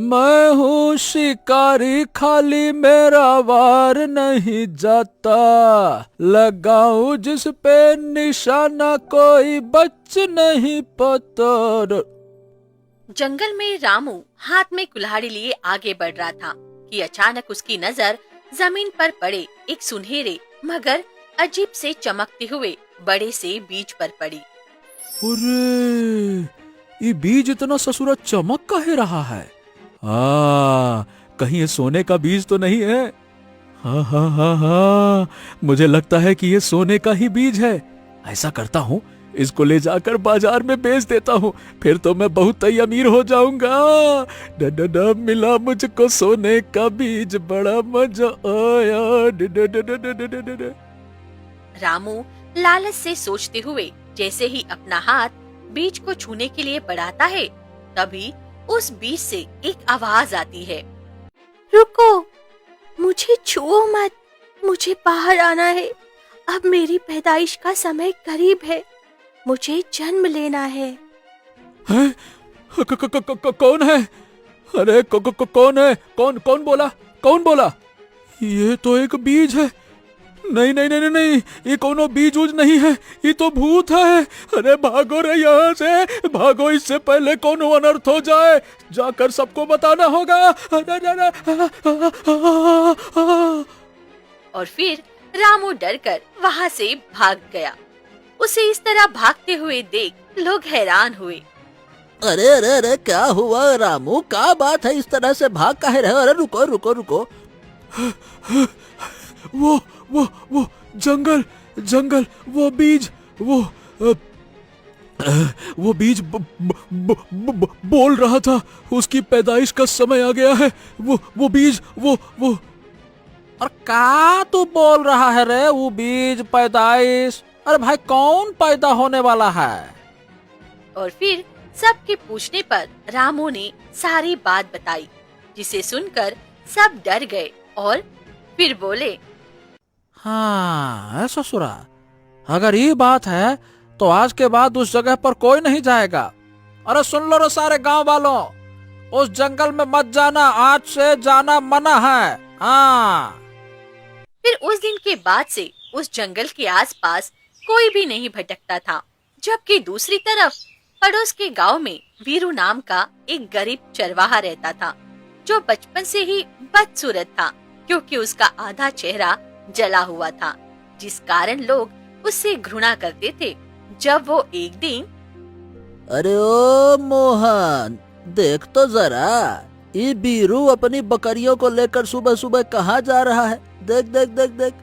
मैं हूँ शिकारी, खाली मेरा वार नहीं जाता, लगाऊं जिस पे निशाना कोई बच नहीं पाता। जंगल में रामू हाथ में कुल्हाड़ी लिए आगे बढ़ रहा था कि अचानक उसकी नजर जमीन पर पड़े एक सुनहरे मगर अजीब से चमकते हुए बड़े से बीज पर पड़ी। अरे, ये बीज इतना ससुरा चमक काहे रहा है? कहीं ये सोने का बीज तो नहीं है? हाँ हाँ हाँ हाँ, मुझे लगता है कि ये सोने का ही बीज है। ऐसा करता हूँ, इसको ले जाकर बाजार में बेच देता हूँ, फिर तो मैं बहुत ही अमीर हो जाऊंगा। ड मिला मुझको सोने का बीज, बड़ा मजा आया। ड रामू लालच से सोचते हुए जैसे ही अपना हाथ बीज को छूने के लिए बढ़ाता है, तभी उस बीज से एक आवाज आती है। रुको, मुझे छुओ मत, मुझे बाहर आना है। अब मेरी पैदाइश का समय करीब है, मुझे जन्म लेना है। हैं? कौन है? अरे कौन है? कौन बोला? कौन बोला? ये तो एक बीज है। नहीं नहीं नहीं नहीं, ये कोनो बीज उज नहीं है, ये तो भूत है। अरे भागो रे यहाँ से, भागो, इससे पहले कोनो अनर्थ हो जाए, जाकर सबको बताना होगा। और फिर रामू डरकर वहाँ से भाग गया। उसे इस तरह भागते हुए देख लोग हैरान हुए। अरे अरे अरे, क्या हुआ रामू? क्या बात है, इस तरह से भाग काहे रहे? अरे रुको रुको रुको। वो जंगल, वो बीज, वो बीज बोल रहा था, उसकी पैदाइश का समय आ गया है। वो बीज, वो और क्या तू बोल रहा है रे? वो बीज पैदाइश? अरे भाई, कौन पैदा होने वाला है? और फिर सबके पूछने पर रामू ने सारी बात बताई, जिसे सुनकर सब डर गए और फिर बोले। हाँ ससुरा, अगर ये बात है तो आज के बाद उस जगह पर कोई नहीं जाएगा। अरे सुन लो रे सारे गांव वालों, उस जंगल में मत जाना, आज से जाना मना है। हाँ। फिर उस दिन के बाद से उस जंगल के आसपास कोई भी नहीं भटकता था। जबकि दूसरी तरफ पड़ोस के गांव में वीरू नाम का एक गरीब चरवाहा रहता था, जो बचपन से ही बदसूरत था, क्योंकि उसका आधा चेहरा जला हुआ था, जिस कारण लोग उससे घृणा करते थे। जब वो एक दिन, अरे ओ मोहन, देख तो जरा, ये बीरू अपनी बकरियों को लेकर सुबह सुबह कहाँ जा रहा है? देख देख देख देख।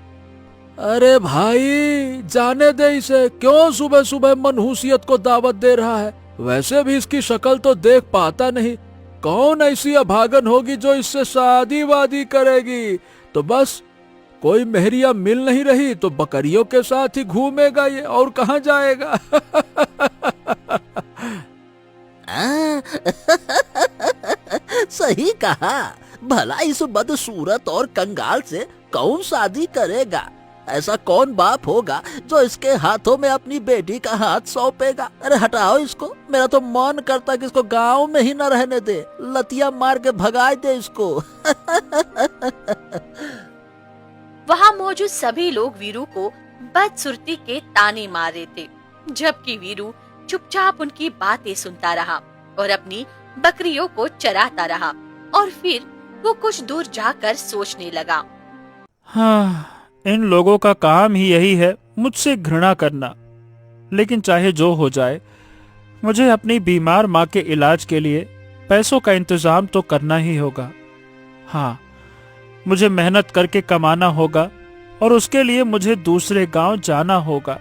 अरे भाई, जाने दे इसे, क्यों सुबह सुबह मनहूसियत को दावत दे रहा है? वैसे भी इसकी शक्ल तो देख पाता नहीं। कौन ऐसी अभागन होगी जो इससे शादी वादी करेगी? तो बस कोई मेहरिया मिल नहीं रही तो बकरियों के साथ ही घूमेगा ये, और कहाँ जाएगा? सही कहा। भला इस बदसूरत और कंगाल से कौन शादी करेगा? ऐसा कौन बाप होगा जो इसके हाथों में अपनी बेटी का हाथ सौंपेगा? अरे हटाओ इसको, मेरा तो मन करता कि इसको गांव में ही न रहने दे, लतिया मार के भगा दे इसको। वहाँ मौजूद सभी लोग वीरू को बदसुरती के ताने मार रहे थे, जबकि वीरू चुपचाप उनकी बातें सुनता रहा और अपनी बकरियों को चराता रहा। और फिर वो कुछ दूर जाकर सोचने लगा। हाँ, इन लोगों का काम ही यही है, मुझसे घृणा करना। लेकिन चाहे जो हो जाए, मुझे अपनी बीमार माँ के इलाज के लिए पैसों का इंतजाम तो करना ही होगा। हाँ, मुझे मेहनत करके कमाना होगा और उसके लिए मुझे दूसरे गांव जाना होगा।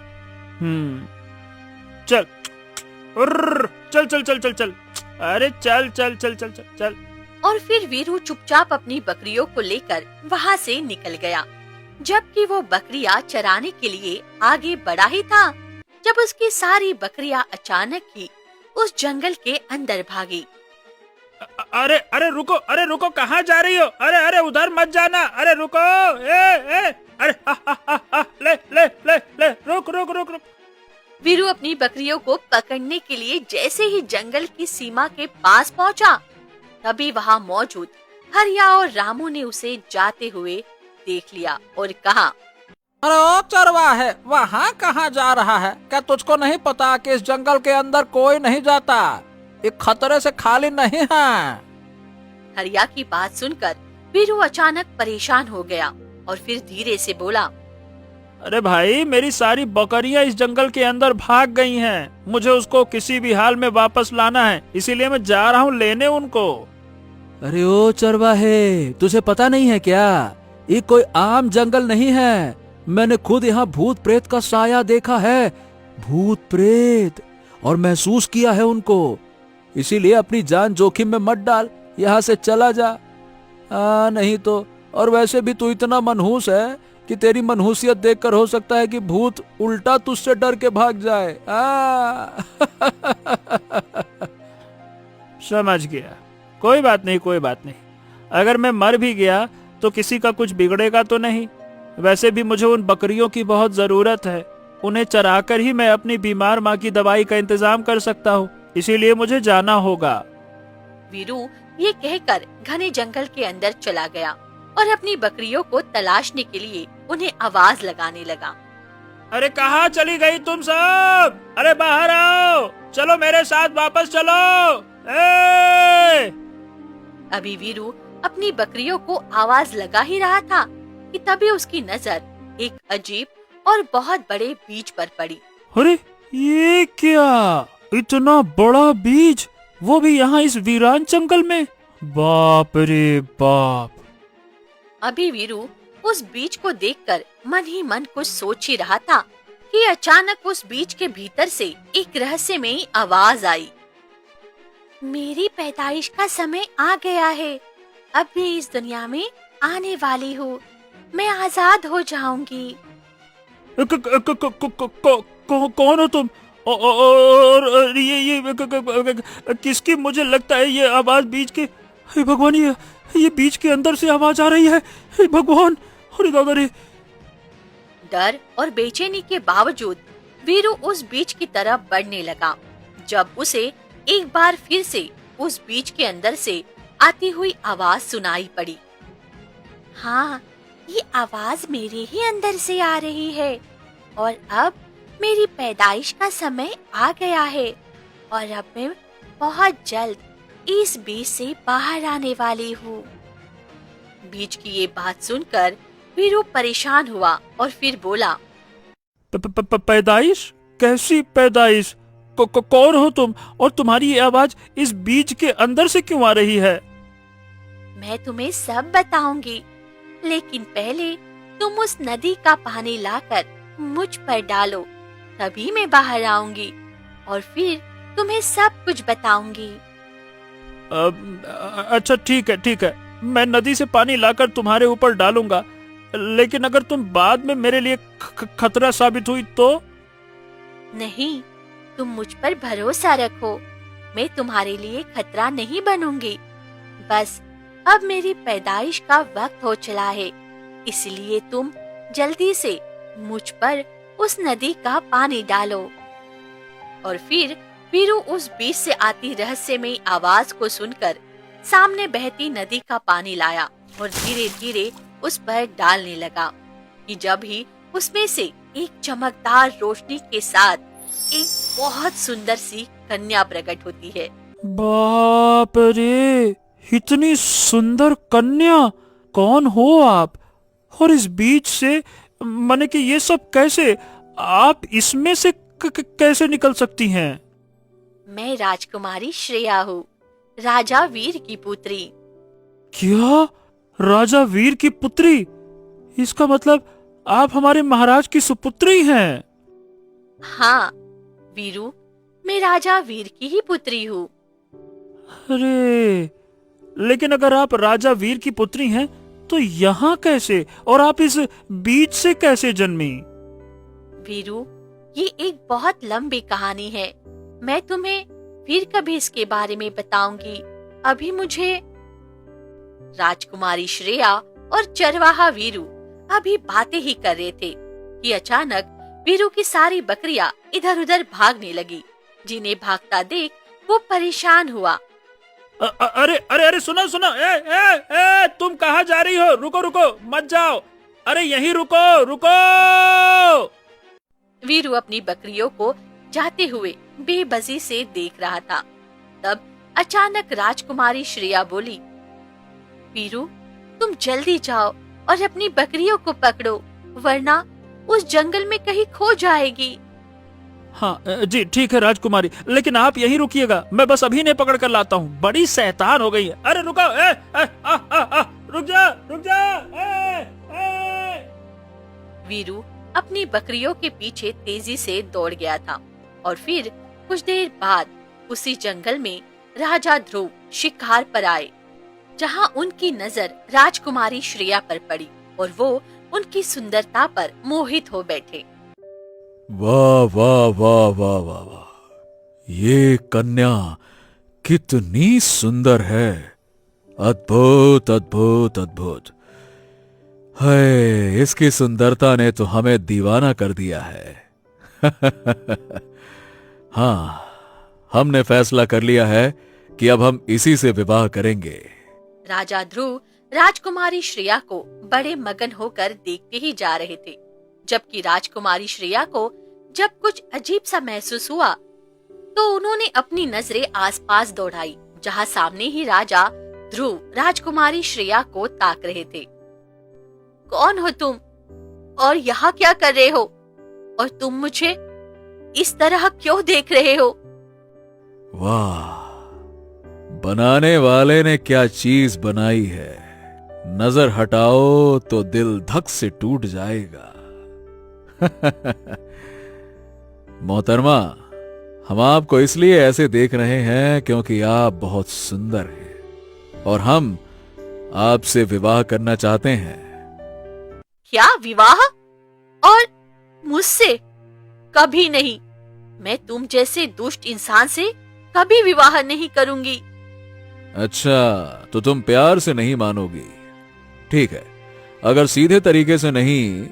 चल चल चल चल चल चल, अरे चल चल चल चल चल चल। और फिर वीरू चुपचाप अपनी बकरियों को लेकर वहाँ से निकल गया। जबकि वो बकरियां चराने के लिए आगे बढ़ा ही था, जब उसकी सारी बकरियां अचानक ही उस जंगल के अंदर भागी। अरे अरे रुको, कहाँ जा रही हो? अरे अरे उधर मत जाना, अरे रुको, अरे ले ले ले ले, रुक रुक रुक रुक। वीरू अपनी बकरियों को पकड़ने के लिए जैसे ही जंगल की सीमा के पास पहुंचा, तभी वहाँ मौजूद हरिया और रामू ने उसे जाते हुए देख लिया और कहा, अरे ओ चरवाहे, वहाँ कहाँ जा रहा है? क्या तुझको नहीं पता कि इस जंगल के अंदर कोई नहीं जाता? ये खतरे से खाली नहीं है। हरिया की बात सुनकर वीरू अचानक परेशान हो गया और फिर धीरे से बोला, अरे भाई, मेरी सारी बकरियां इस जंगल के अंदर भाग गई हैं। मुझे उसको किसी भी हाल में वापस लाना है, इसीलिए मैं जा रहा हूँ लेने उनको। अरे ओ चरवाहे, तुझे पता नहीं है क्या? ये कोई आम जंगल नहीं है। मैंने खुद यहाँ भूत प्रेत का साया देखा है, भूत प्रेत, और महसूस किया है उनको। इसीलिए अपनी जान जोखिम में मत डाल, यहाँ से चला जा। नहीं तो, और वैसे भी तू इतना मनहूस है कि तेरी मनहूसियत देखकर हो सकता है कि भूत उल्टा तुझसे डर के भाग जाए। समझ गया, कोई बात नहीं, कोई बात नहीं। अगर मैं मर भी गया तो किसी का कुछ बिगड़ेगा तो नहीं। वैसे भी मुझे उन बकरियों की बहुत जरूरत है, उन्हें चराकर ही मैं अपनी बीमार माँ की दवाई का इंतजाम कर सकता हूँ, इसीलिए मुझे जाना होगा। वीरू ये कहकर घने जंगल के अंदर चला गया और अपनी बकरियों को तलाशने के लिए उन्हें आवाज लगाने लगा। अरे कहाँ चली गई तुम सब? अरे बाहर आओ, चलो मेरे साथ वापस चलो। अभी वीरू अपनी बकरियों को आवाज लगा ही रहा था कि तभी उसकी नजर एक अजीब और बहुत बड़े बीज पर पड़ी। अरे ये क्या, इतना बड़ा बीज, वो भी यहाँ इस वीरान जंगल में? बाप रे बाप। अभी वीरू उस बीज को देखकर मन ही मन कुछ सोच ही रहा था कि अचानक उस बीज के भीतर से एक रहस्यमयी आवाज आई। मेरी पैदाइश का समय आ गया है, अब मैं इस दुनिया में आने वाली हूँ, मैं आजाद हो जाऊंगी। कौन हो तुम? और ये किसकी? मुझे लगता है ये आवाज बीज के, हे भगवान, ये बीज के अंदर से आवाज आ रही है। हे भगवान, अरे दादा रे। डर और बेचैनी के बावजूद वीरू उस बीज की तरफ बढ़ने लगा। जब उसे एक बार फिर से उस बीज के अंदर से आती हुई आवाज सुनाई पड़ी। हाँ, ये आवाज मेरे ही अंदर से आ रही है और अब मेरी पैदाइश का समय आ गया है और अब मैं बहुत जल्द इस बीज से बाहर आने वाली हूँ। बीज की ये बात सुनकर वीरू परेशान हुआ और फिर बोला, पैदाइश? कैसी पैदाइश? कौन हो तुम और तुम्हारी ये आवाज इस बीज के अंदर से क्यों आ रही है? मैं तुम्हें सब बताऊंगी, लेकिन पहले तुम उस नदी का पानी लाकर मुझ पर डालो, तभी मैं बाहर आऊंगी और फिर तुम्हें सब कुछ बताऊंगी। अच्छा ठीक है, मैं नदी से पानी लाकर तुम्हारे ऊपर डालूंगा, लेकिन अगर तुम बाद में मेरे लिए खतरा साबित हुई तो? नहीं, तुम मुझ पर भरोसा रखो, मैं तुम्हारे लिए खतरा नहीं बनूंगी। बस अब मेरी पैदाइश का वक्त हो चला है, इसलिए तुम जल्दी से मुझ पर उस नदी का पानी डालो। और फिर वीरू उस बीच से आती रहस्यमयी आवाज को सुनकर सामने बहती नदी का पानी लाया और धीरे धीरे उस पर डालने लगा कि जब ही उसमें से एक चमकदार रोशनी के साथ एक बहुत सुंदर सी कन्या प्रकट होती है। बाप रे, इतनी सुंदर कन्या! कौन हो आप? और इस बीच से, माने कि ये सब कैसे? आप इसमें से कैसे निकल सकती हैं? मैं राजकुमारी श्रेया हूँ, राजा वीर की पुत्री। क्या? राजा वीर की पुत्री? इसका मतलब आप हमारे महाराज की सुपुत्री हैं? हाँ वीरू, मैं राजा वीर की ही पुत्री हूँ। अरे, लेकिन अगर आप राजा वीर की पुत्री हैं तो यहाँ कैसे, और आप इस बीच से कैसे जन्मी? वीरू, ये एक बहुत लंबी कहानी है, मैं तुम्हें फिर कभी इसके बारे में बताऊंगी। अभी मुझे राजकुमारी श्रेया और चरवाहा वीरू अभी बातें ही कर रहे थे कि अचानक वीरू की सारी बकरियां इधर उधर भागने लगी। जिन्हें भागता देख वो परेशान हुआ। अरे अरे अरे, सुनो सुनो, ए, तुम कहाँ जा रही हो? रुको रुको, मत जाओ। अरे यहीं रुको रुको। वीरू अपनी बकरियों को जाते हुए बेबसी से देख रहा था। तब अचानक राजकुमारी श्रेया बोली, वीरू, तुम जल्दी जाओ और अपनी बकरियों को पकड़ो, वरना उस जंगल में कहीं खो जाएगी। हाँ जी ठीक है राजकुमारी, लेकिन आप यहीं रुकिएगा, मैं बस अभी नहीं पकड़ कर लाता हूँ। बड़ी शैतान हो गई है। अरे रुको, रुक जा रुक जा। वीरू अपनी बकरियों के पीछे तेजी से दौड़ गया था और फिर कुछ देर बाद उसी जंगल में राजा ध्रुव शिकार पर आए, जहाँ उनकी नजर राजकुमारी श्रेया पर पड़ी और वो उनकी सुंदरता पर मोहित हो बैठे। वाह वाह वाह वाह वाह वाह, ये कन्या कितनी सुंदर है। अद्भुत अद्भुत अद्भुत। है, इसकी सुंदरता ने तो हमें दीवाना कर दिया है। हाँ, हमने फैसला कर लिया है कि अब हम इसी से विवाह करेंगे। राजा ध्रुव राजकुमारी श्रेया को बड़े मगन होकर देखते ही जा रहे थे, जबकि राजकुमारी श्रेया को जब कुछ अजीब सा महसूस हुआ तो उन्होंने अपनी नजरें आसपास दौड़ाई, जहां सामने ही राजा ध्रुव राजकुमारी श्रेया को ताक रहे थे। कौन हो तुम और यहाँ क्या कर रहे हो? और तुम मुझे इस तरह क्यों देख रहे हो? वाह, बनाने वाले ने क्या चीज बनाई है। नजर हटाओ तो दिल धक से टूट जाएगा। मोहतरमा, हम आपको इसलिए ऐसे देख रहे हैं क्योंकि आप बहुत सुंदर हैं और हम आपसे विवाह करना चाहते हैं। क्या विवाह? और मुझसे? कभी नहीं। मैं तुम जैसे दुष्ट इंसान से कभी विवाह नहीं करूंगी। अच्छा, तो तुम प्यार से नहीं मानोगी। ठीक है, अगर सीधे तरीके से नहीं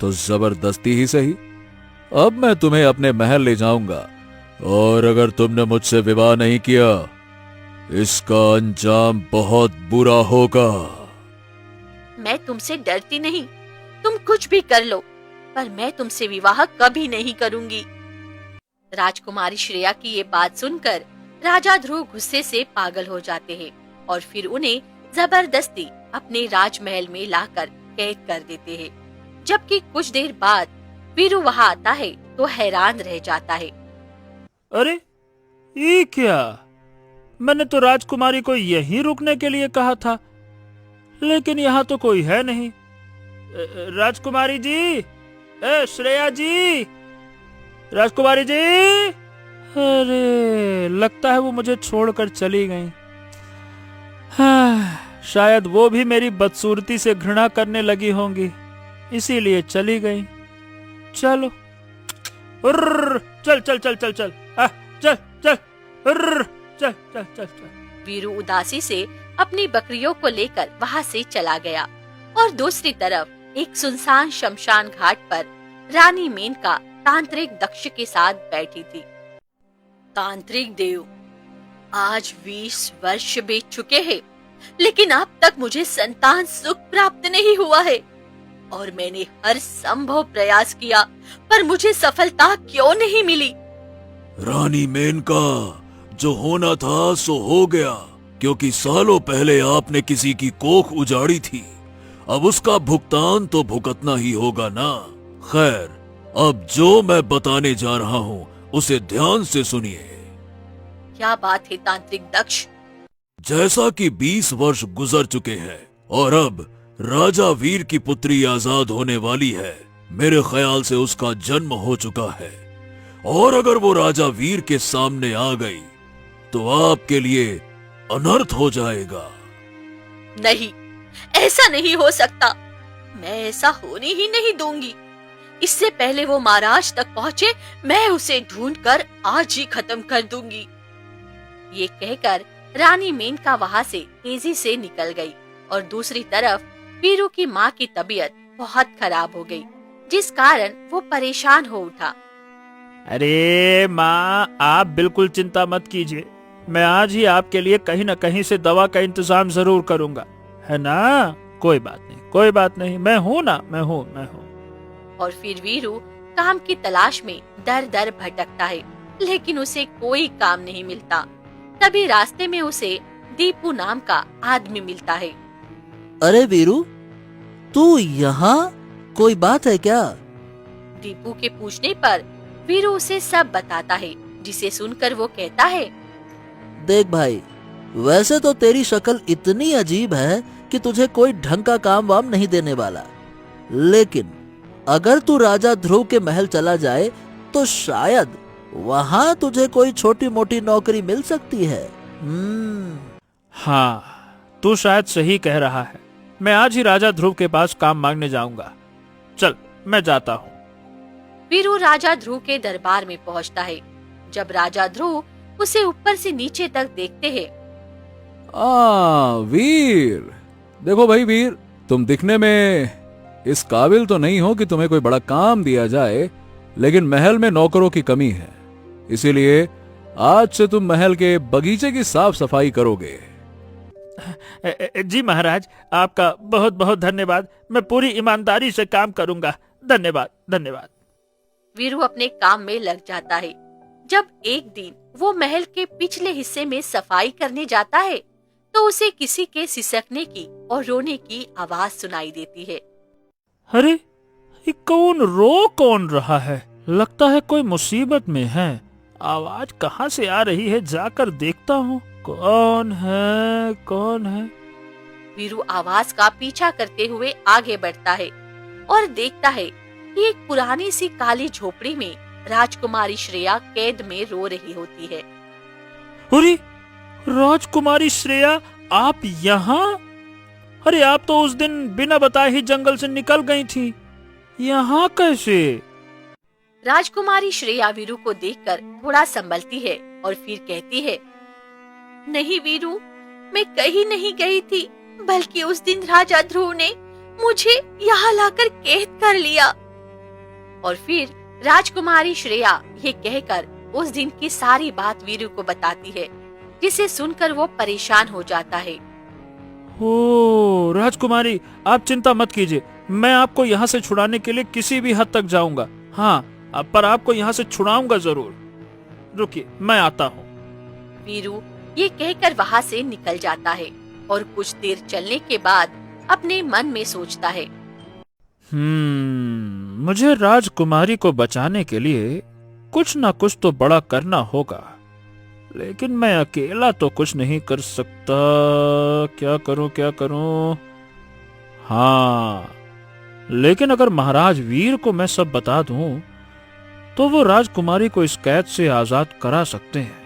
तो जबरदस्ती ही सही। अब मैं तुम्हें अपने महल ले जाऊंगा और अगर तुमने मुझसे विवाह नहीं किया, इसका अंजाम बहुत बुरा होगा। मैं तुमसे डरती नहीं, तुम कुछ भी कर लो, पर मैं तुमसे विवाह कभी नहीं करूंगी। राजकुमारी श्रेया की ये बात सुनकर राजा ध्रुव गुस्से से पागल हो जाते हैं और फिर उन्हें जबरदस्ती अपने राजमहल में लाकर कैद कर देते हैं। जबकि कुछ देर बाद वीरू वहां आता है तो हैरान रह जाता है। अरे ये क्या? मैंने तो राजकुमारी को यहीं रुकने के लिए कहा था, लेकिन यहाँ तो कोई है नहीं। राजकुमारी जी, श्रेया जी, राजकुमारी जी। अरे लगता है वो मुझे छोड़कर चली गई। हाँ, शायद वो भी मेरी बदसूरती से घृणा करने लगी होंगी, इसीलिए चली गई। चलो, चल चल चल चल चल, चल चल, चल चल चल चल। वीरू उदासी से अपनी बकरियों को लेकर वहां से चला गया और दूसरी तरफ एक सुनसान शमशान घाट पर रानी मेनका तांत्रिक दक्ष के साथ बैठी थी। तांत्रिक देव, आज 20 वर्ष बीत चुके हैं, लेकिन अब तक मुझे संतान सुख प्राप्त नहीं हुआ है और मैंने हर संभव प्रयास किया, पर मुझे सफलता क्यों नहीं मिली? रानी मेनका, जो होना था सो हो गया, क्योंकि सालों पहले आपने किसी की कोख उजाड़ी थी। अब उसका भुगतान तो भुगतना ही होगा ना। खैर, अब जो मैं बताने जा रहा हूँ उसे ध्यान से सुनिए। क्या बात है तांत्रिक दक्ष? जैसा कि 20 वर्ष गुजर चुके हैं और अब राजा वीर की पुत्री आजाद होने वाली है, मेरे ख्याल से उसका जन्म हो चुका है और अगर वो राजा वीर के सामने आ गई तो आपके लिए अनर्थ हो जाएगा। नहीं, ऐसा नहीं हो सकता। मैं ऐसा होने ही नहीं दूंगी। इससे पहले वो महाराज तक पहुंचे, मैं उसे ढूंढकर आज ही खत्म कर दूंगी। ये कहकर रानी मेनका वहां से तेजी से निकल गई और दूसरी तरफ वीरू की माँ की तबीयत बहुत खराब हो गई, जिस कारण वो परेशान हो उठा। अरे माँ, आप बिल्कुल चिंता मत कीजिए, मैं आज ही आपके लिए कहीं न कहीं से दवा का इंतजाम जरूर करूंगा, है ना? कोई बात नहीं, कोई बात नहीं, मैं हूं ना, मैं हूं। और फिर वीरू काम की तलाश में दर दर भटकता है, लेकिन उसे कोई काम नहीं मिलता। तभी रास्ते में उसे दीपू नाम का आदमी मिलता है। अरे वीरू, तू यहाँ? कोई बात है क्या? दीपू के पूछने पर वीरू उसे सब बताता है, जिसे सुनकर वो कहता है, देख भाई, वैसे तो तेरी शक्ल इतनी अजीब है कि तुझे कोई ढंग का काम वाम नहीं देने वाला, लेकिन अगर तू राजा ध्रुव के महल चला जाए तो शायद वहाँ तुझे कोई छोटी मोटी नौकरी मिल सकती है। हाँ, तू शायद सही कह रहा है। मैं आज ही राजा ध्रुव के पास काम मांगने जाऊंगा। चल, मैं जाता हूँ। वीरू राजा ध्रुव के दरबार में पहुँचता है। जब राजा ध्रुव उसे ऊपर से नीचे तक देखते हैं, वीर, देखो भाई वीर, तुम दिखने में इस काबिल तो नहीं हो कि तुम्हें कोई बड़ा काम दिया जाए, लेकिन महल में नौकरों की कमी है, इसीलिए आज से तुम महल के बगीचे की साफ सफाई करोगे। जी महाराज, आपका बहुत बहुत धन्यवाद। मैं पूरी ईमानदारी से काम करूंगा। धन्यवाद, धन्यवाद। वीरू अपने काम में लग जाता है। जब एक दिन वो महल के पिछले हिस्से में सफाई करने जाता है, तो उसे किसी के सिसकने की और रोने की आवाज सुनाई देती है। अरे, ये कौन रहा है? लगता है कोई मुसीबत में है। आवाज कहाँ से आ रही है? जाकर देखता हूँ। कौन है? वीरू आवाज का पीछा करते हुए आगे बढ़ता है और देखता है कि एक पुरानी सी काली झोपड़ी में राजकुमारी श्रेया कैद में रो रही होती है। अरे, राजकुमारी श्रेया, आप यहाँ? अरे, आप तो उस दिन बिना बताए ही जंगल से निकल गई थी। यहाँ कैसे? राजकुमारी श्रेया वीरू को देखकर थोड़ा संभलती है और फिर कहती है, नहीं वीरू, मैं कहीं नहीं गई थी, बल्कि उस दिन राजा ध्रुव ने मुझे यहाँ लाकर कैद कर लिया। और फिर राजकुमारी श्रेया ये कहकर उस दिन की सारी बात वीरू को बताती है, जिसे सुनकर वो परेशान हो जाता है। ओ राजकुमारी, आप चिंता मत कीजिए, मैं आपको यहाँ से छुड़ाने के लिए किसी भी हद तक जाऊंगा। हाँ, पर आपको यहाँ से छुड़ाऊंगा जरूर। रुकिए, मैं आता हूँ। वीरू ये कहकर वहाँ से निकल जाता है और कुछ देर चलने के बाद अपने मन में सोचता है, मुझे राजकुमारी को बचाने के लिए कुछ न कुछ तो बड़ा करना होगा, लेकिन मैं अकेला तो कुछ नहीं कर सकता। क्या करूं? हाँ, लेकिन अगर महाराज वीर को मैं सब बता दूं, तो वो राजकुमारी को इस कैद से आजाद करा सकते हैं।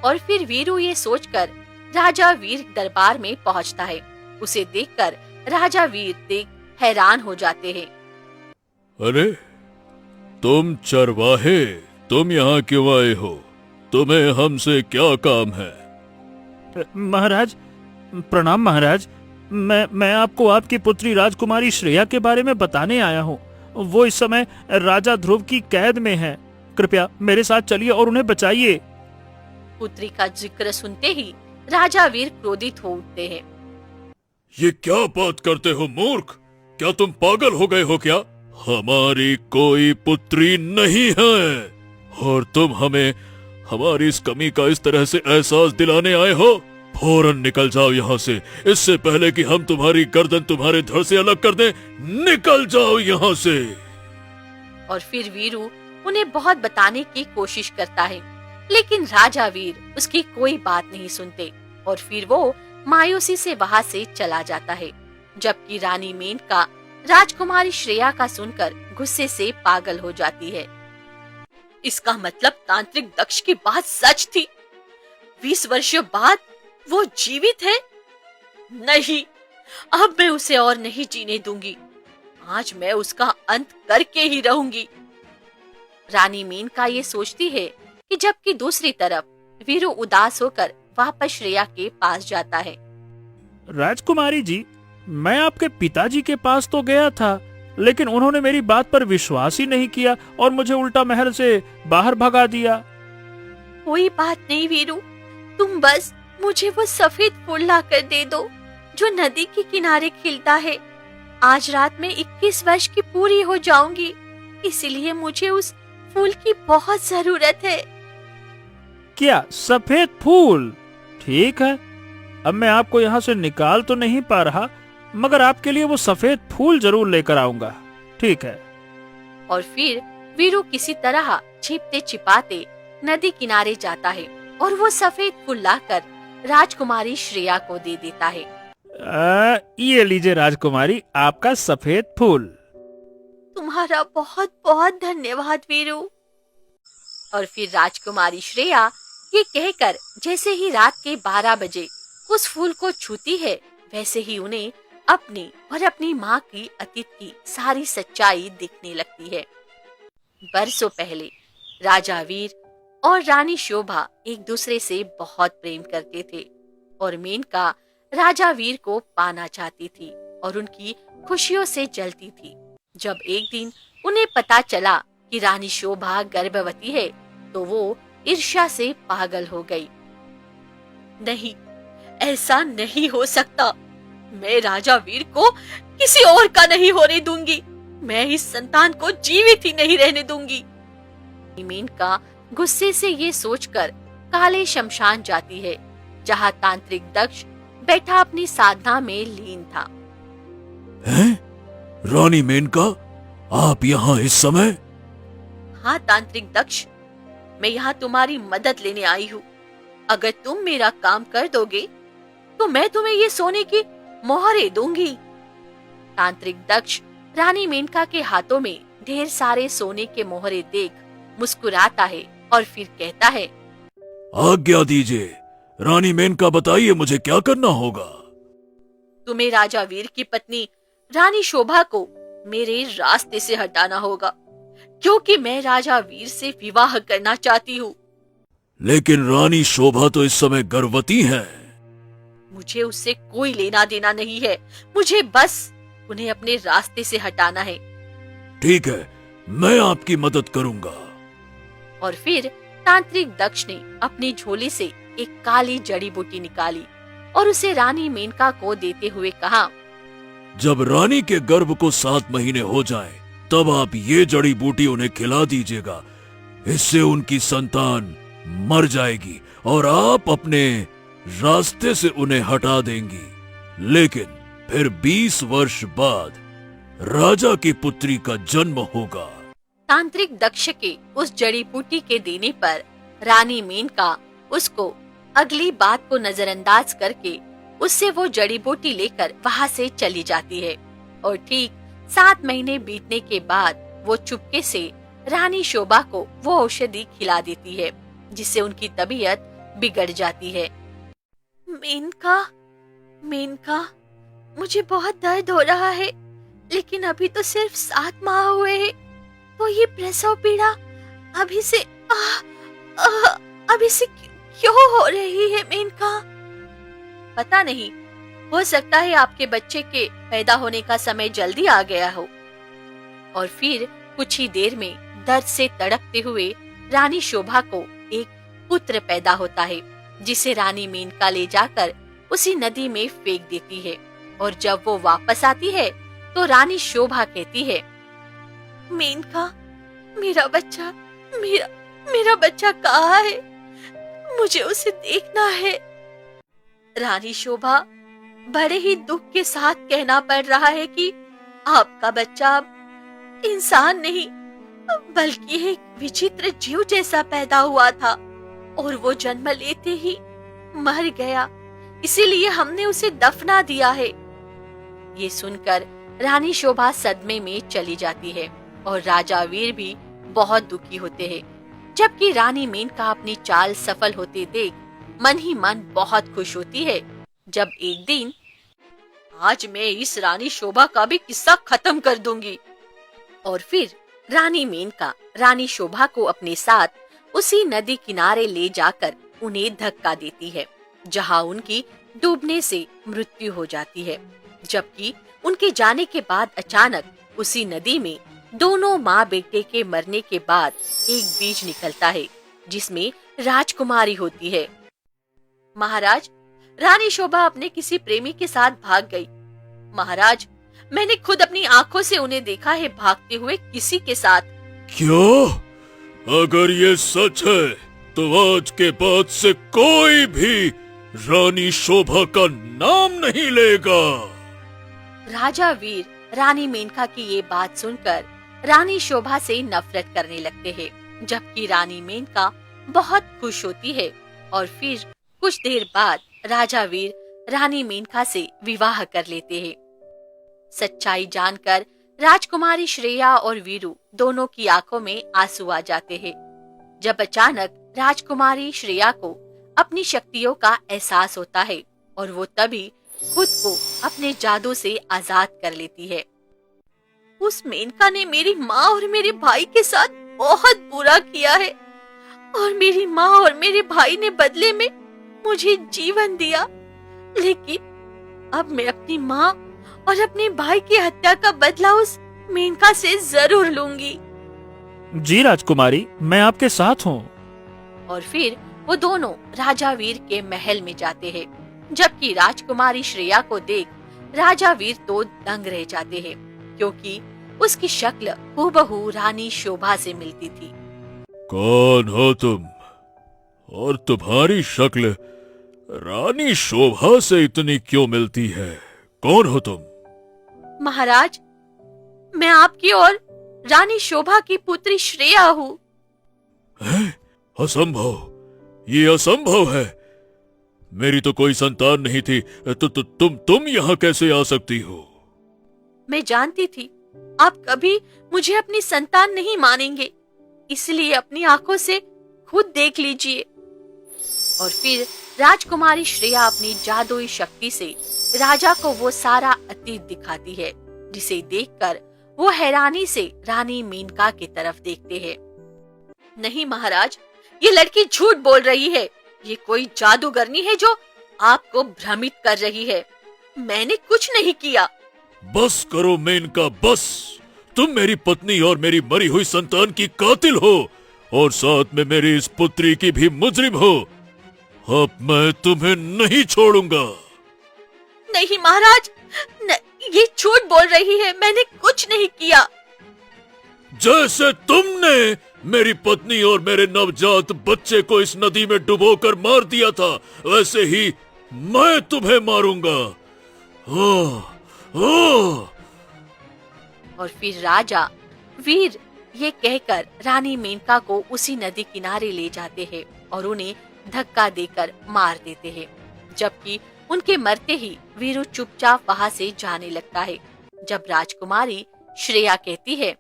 और फिर वीरू ये सोचकर राजा वीर दरबार में पहुंचता है। उसे देखकर राजा वीर देख हैरान हो जाते हैं। अरे, तुम चरवाहे, तुम यहाँ क्यों आए हो? तुम्हें हमसे क्या काम है? महाराज, प्रणाम महाराज। मैं आपको आपकी पुत्री राजकुमारी श्रेया के बारे में बताने आया हूँ। वो इस समय राजा ध्रुव की कैद में है। कृपया मेरे साथ चलिए और उन्हें बचाइए। पुत्री का जिक्र सुनते ही राजा वीर क्रोधित हो उठते हैं। ये क्या बात करते हो मूर्ख? क्या तुम पागल हो गए हो क्या? हमारी कोई पुत्री नहीं है और तुम हमें हमारी इस कमी का इस तरह से एहसास दिलाने आए हो? फौरन निकल जाओ यहाँ से, इससे पहले कि हम तुम्हारी गर्दन तुम्हारे धड़ से अलग कर दें। निकल जाओ यहाँ से। और फिर वीरू उन्हें बहुत बताने की कोशिश करता है, लेकिन राजा वीर उसकी कोई बात नहीं सुनते और फिर वो मायूसी से वहाँ से चला जाता है। जबकि रानी मेनका राजकुमारी श्रेया का सुनकर गुस्से से पागल हो जाती है। इसका मतलब तांत्रिक दक्ष की बात सच थी। 20 वर्षों बाद वो जीवित है? नहीं, अब मैं उसे और नहीं जीने दूंगी। आज मैं उसका अंत करके ही रहूंगी। रानी मेनका ये सोचती है कि जबकि दूसरी तरफ वीरू उदास होकर वापस श्रेया के पास जाता है। राजकुमारी जी, मैं आपके पिताजी के पास तो गया था, लेकिन उन्होंने मेरी बात पर विश्वास ही नहीं किया और मुझे उल्टा महल से बाहर भगा दिया। कोई बात नहीं वीरू, तुम बस मुझे वो सफेद फूल ला कर दे दो जो नदी के किनारे खिलता है। आज रात में 21 वर्ष की पूरी हो जाऊंगी, इसलिए मुझे उस फूल की बहुत जरूरत है। क्या सफेद फूल? ठीक है, अब मैं आपको यहाँ से निकाल तो नहीं पा रहा, मगर आपके लिए वो सफेद फूल जरूर लेकर आऊंगा। ठीक है। और फिर वीरू किसी तरह छिपते छिपाते नदी किनारे जाता है और वो सफेद फूल लाकर राजकुमारी श्रेया को दे देता है। ये लीजिए राजकुमारी, आपका सफेद फूल। तुम्हारा बहुत बहुत धन्यवाद वीरू। और फिर राजकुमारी श्रेया ये कहकर जैसे ही रात के 12 बजे उस फूल को छूती है, वैसे ही उन्हें अपनी और अपनी माँ की अतीत की सारी सच्चाई दिखने लगती है। बरसों पहले राजा वीर और रानी शोभा एक दूसरे से बहुत प्रेम करते थे और मेनका राजा वीर को पाना चाहती थी और उनकी खुशियों से जलती थी। जब एक दिन उन्हें पता चला कि रानी शोभा गर्भवती है, तो वो ईर्ष्या से पागल हो गई। नहीं, ऐसा नहीं हो सकता। मैं राजा वीर को किसी और का नहीं होने दूंगी। मैं इस संतान को जीवित ही नहीं रहने दूंगी। मेनका गुस्से से ये सोचकर काले शमशान जाती है, जहाँ तांत्रिक दक्ष बैठा अपनी साधना में लीन था। हैं? रानी मेनका, आप यहाँ इस समय? हाँ तांत्रिक दक्ष, मैं यहाँ तुम्हारी मदद लेने आई हूँ। अगर तुम मेरा काम कर दोगे तो मैं तुम्हें ये सोने की मोहरें दूंगी। तांत्रिक दक्ष रानी मेनका के हाथों में ढेर सारे सोने के मोहरे देख मुस्कुराता है और फिर कहता है, आज्ञा दीजिए रानी मेनका, बताइए मुझे क्या करना होगा। तुम्हें राजा वीर की पत्नी रानी शोभा को मेरे रास्ते से हटाना होगा, क्योंकि मैं राजा वीर से विवाह करना चाहती हूँ। लेकिन रानी शोभा तो इस समय गर्भवती है। मुझे उससे कोई लेना देना नहीं है, मुझे बस उन्हें अपने रास्ते से हटाना है। ठीक है, मैं आपकी मदद करूंगा। और फिर तांत्रिक दक्ष ने अपनी झोली से एक काली जड़ी बूटी निकाली और उसे रानी मेनका को देते हुए कहा, जब रानी के गर्भ को 7 महीने हो जाएं, तब आप ये जड़ी बूटी उन्हें खिला दीजिएगा। इससे उनकी संतान मर जाएगी और आप अपने रास्ते से उन्हें हटा देंगी। लेकिन फिर 20 वर्ष बाद राजा की पुत्री का जन्म होगा। तांत्रिक दक्ष के उस जड़ी बूटी के देने पर रानी मेनका उसको अगली बात को नजरअंदाज करके उससे वो जड़ी बूटी लेकर वहाँ से चली जाती है। और ठीक 7 महीने बीतने के बाद वो चुपके से रानी शोभा को वो औषधि खिला देती है, जिससे उनकी तबीयत बिगड़ जाती है। मेनका, मेनका, मुझे बहुत दर्द हो रहा है, लेकिन अभी तो सिर्फ 7 माह हुए हैं, तो ये प्रसव पीड़ा अभी से क्यों हो रही है मेनका? पता नहीं, हो सकता है आपके बच्चे के पैदा होने का समय जल्दी आ गया हो। और फिर कुछ ही देर में दर्द से तड़पते हुए रानी शोभा को एक पुत्र पैदा होता है, जिसे रानी मेनका ले जाकर उसी नदी में फेंक देती है। और जब वो वापस आती है तो रानी शोभा कहती है, मेनका, मेरा बच्चा कहाँ है? मुझे उसे देखना है। रानी शोभा बड़े ही दुख के साथ कहना पड़ रहा है कि आपका बच्चा अब इंसान नहीं, बल्कि एक विचित्र जीव जैसा पैदा हुआ था और वो जन्म लेते ही मर गया, इसीलिए हमने उसे दफना दिया है। ये सुनकर रानी शोभा सदमे में चली जाती है और राजा वीर भी बहुत दुखी होते हैं, जबकि रानी मेनका अपनी चाल सफल होते देख मन ही मन बहुत खुश होती है। जब एक दिन, आज मैं इस रानी शोभा का भी किस्सा खत्म कर दूंगी। और फिर रानी मेनका रानी शोभा को अपने साथ उसी नदी किनारे ले जाकर उन्हें धक्का देती है, जहां उनकी डूबने से मृत्यु हो जाती है। जबकि उनके जाने के बाद अचानक उसी नदी में दोनों माँ बेटे के मरने के बाद एक बीज निकलता है, जिसमें राजकुमारी होती है। महाराज, रानी शोभा अपने किसी प्रेमी के साथ भाग गई। महाराज, मैंने खुद अपनी आंखों से उन्हें देखा है भागते हुए किसी के साथ। क्या? अगर ये सच है तो आज के बाद से कोई भी रानी शोभा का नाम नहीं लेगा। राजा वीर रानी मेनका की ये बात सुनकर रानी शोभा से नफरत करने लगते हैं, जबकि रानी मेनका बहुत खुश होती है और फिर कुछ देर बाद राजा वीर रानी मेनका से विवाह कर लेते हैं। सच्चाई जानकर राजकुमारी श्रेया और वीरू दोनों की आंखों में आंसू आ जाते हैं, जब अचानक राजकुमारी श्रेया को अपनी शक्तियों का एहसास होता है और वो तभी खुद को अपने जादू से आजाद कर लेती है। उस मेनका ने मेरी माँ और मेरे भाई के साथ बहुत बुरा किया है और मेरी माँ और मेरे भाई ने बदले में मुझे जीवन दिया, लेकिन अब मैं अपनी माँ और अपने भाई की हत्या का बदला उस मेनका से जरूर लूंगी। जी राजकुमारी, मैं आपके साथ हूँ। और फिर वो दोनों राजा वीर के महल में जाते हैं, जबकि राजकुमारी श्रेया को देख राजा वीर तो दंग रह जाते हैं, क्योंकि उसकी शक्ल हूबहू रानी शोभा से मिलती थी। कौन हो तुम? और तुम्हारी शक्ल रानी शोभा से इतनी क्यों मिलती है? कौन हो तुम? महाराज, मैं आपकी और रानी शोभा की पुत्री श्रेया हूँ। असंभव, ये असंभव है। मेरी तो कोई संतान नहीं थी, तो तुम यहाँ कैसे आ सकती हो? मैं जानती थी आप कभी मुझे अपनी संतान नहीं मानेंगे, इसलिए अपनी आंखों से खुद देख लीजिए। और फिर राजकुमारी श्रेया अपनी जादुई शक्ति से राजा को वो सारा अतीत दिखाती है, जिसे देखकर वो हैरानी से रानी मेनका की तरफ देखते हैं। नहीं महाराज, ये लड़की झूठ बोल रही है। ये कोई जादूगरनी है जो आपको भ्रमित कर रही है। मैंने कुछ नहीं किया। बस करो मेनका, बस। तुम मेरी पत्नी और मेरी मरी हुई संतान की कातिल हो और साथ में मेरी इस पुत्री की भी मुजरिम हो। अब मैं तुम्हें नहीं छोड़ूंगा। नहीं महाराज, ये झूठ बोल रही है। मैंने कुछ नहीं किया। जैसे तुमने मेरी पत्नी और मेरे नवजात बच्चे को इस नदी में डुबोकर मार दिया था, वैसे ही मैं तुम्हें मारूंगा। और फिर राजा वीर ये कहकर रानी मेनका को उसी नदी किनारे ले जाते हैं और उन्हें धक्का देकर मार देते हैं, जबकि उनके मरते ही वीरू चुपचाप वहां से जाने लगता है। जब राजकुमारी श्रेया कहती है,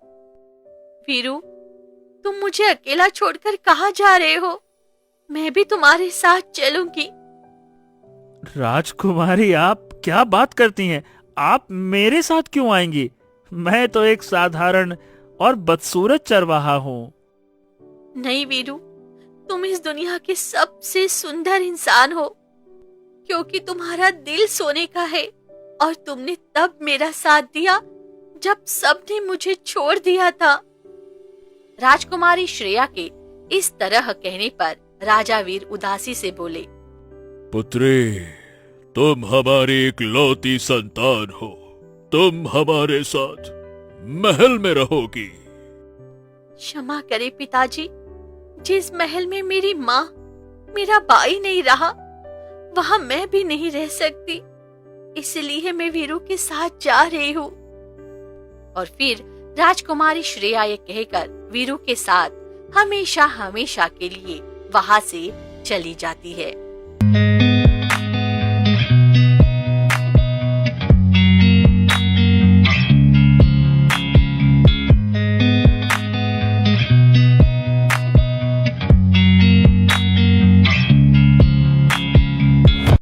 वीरू, तुम मुझे अकेला छोड़कर कहाँ जा रहे हो? मैं भी तुम्हारे साथ चलूंगी। राजकुमारी, आप क्या बात करती हैं? आप मेरे साथ क्यों आएंगी? मैं तो एक साधारण और बदसूरत चरवाहा हूँ। नहीं वीरू, तुम इस दुनिया के सबसे सुंदर इंसान हो, क्योंकि तुम्हारा दिल सोने का है और तुमने तब मेरा साथ दिया जब सबने मुझे छोड़ दिया था। राजकुमारी श्रेया के इस तरह कहने पर राजा वीर उदासी से बोले, पुत्री, तुम हमारी इकलौती संतान हो। तुम हमारे साथ महल में रहोगी। क्षमा करे पिताजी, जिस महल में मेरी माँ, मेरा भाई नहीं रहा, वहाँ मैं भी नहीं रह सकती। इसलिए मैं वीरू के साथ जा रही हूँ। और फिर राजकुमारी श्रेया ये कहकर वीरू के साथ हमेशा हमेशा के लिए वहाँ से चली जाती है।